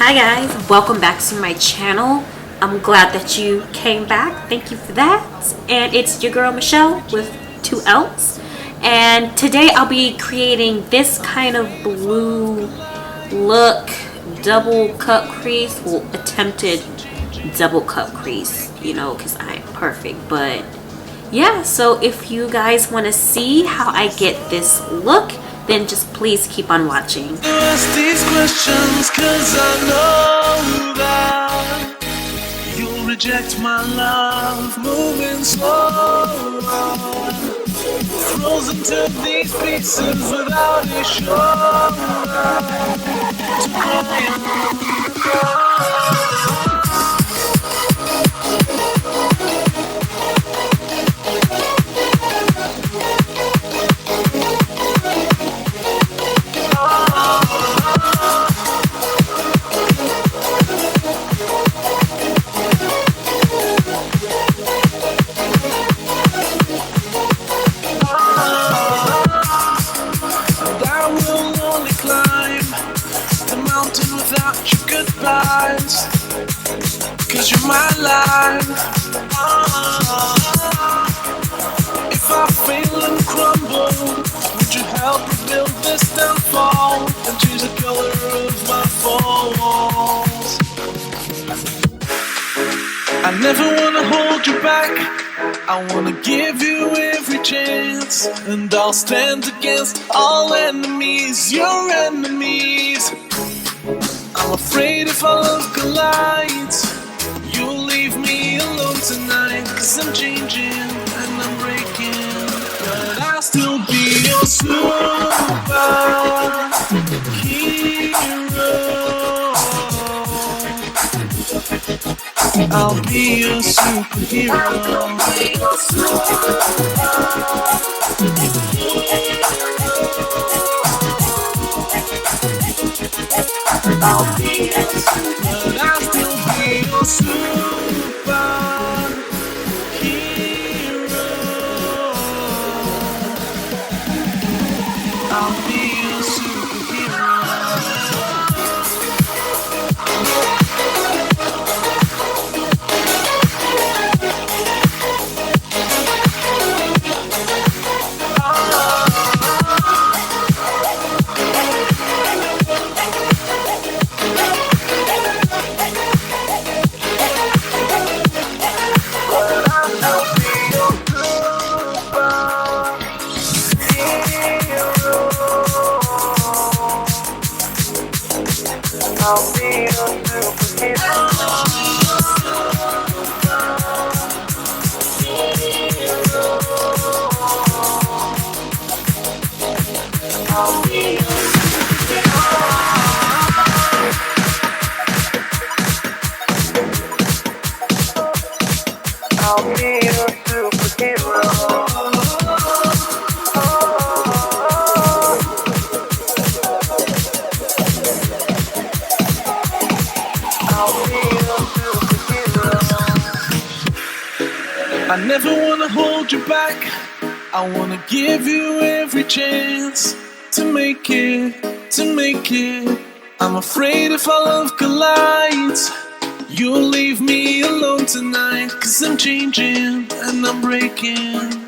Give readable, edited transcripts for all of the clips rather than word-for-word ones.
Hi guys, welcome back to my channel. I'm glad that you came back. Thank you for that. And it's your girl Michelle with 2 L's. And today I'll be creating this kind of blue look, double cut crease, well, attempted double cut crease, you know, because I ain't perfect. But yeah, so if you guys want to see how I get this look, then just please keep on watching. Ask these questions cause I know that you'll reject my love, moving slow. Frozen to these pieces without a cause you're my life. If I fail and crumble, would you help rebuild this downfall and change the color of my falls? I never wanna hold you back, I wanna give you every chance, and I'll stand against all enemies, your enemies. I'm afraid if our love collides, you'll leave me alone tonight. Cause I'm changing and I'm breaking, but I'll still be your superhero. I'll be your superhero. I'll be your superhero. But I'll still be your superhero. I'll be your superhero. I'll be your superhero. I'll be your superhero. I'll be your superhero. I never wanna hold you back, I wanna give you every chance to make it, to make it. I'm afraid if our love collides, you'll leave me alone tonight. Cause I'm changing and I'm breaking.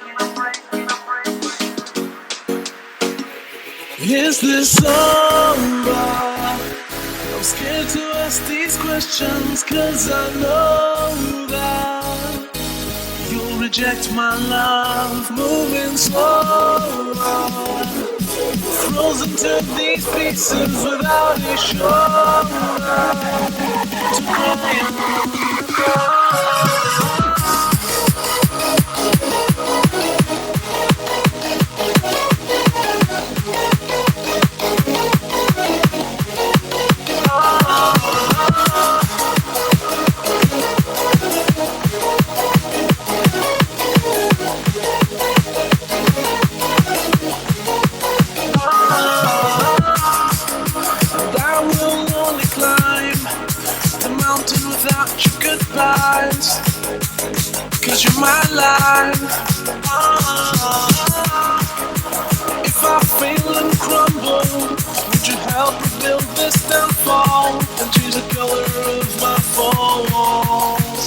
Is this over? I'm scared to ask these questions cause I know that you'll reject my love, moving slow. Frozen to these pieces without a shoulder to cry. Cause you're my life. If I fail and crumble, would you help build this downfall and change the color of my falls.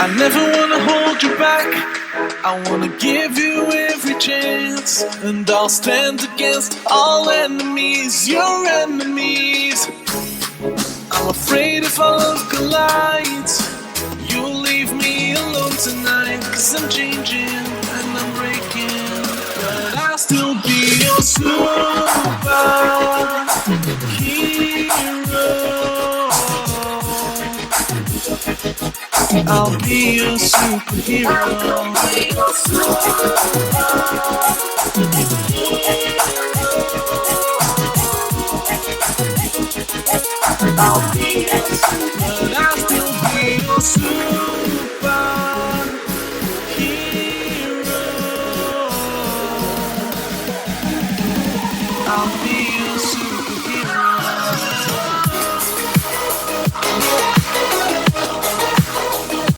I never wanna hold you back, I wanna give you every chance, and I'll stand against all enemies, your enemies. I'm afraid if our love collides, you'll leave me alone tonight, 'cause I'm changing and I'm breaking, but I'll still be your superhero. I'll be your superhero. I'll be your superhero. But I'll still be your superhero. I'll be your superhero.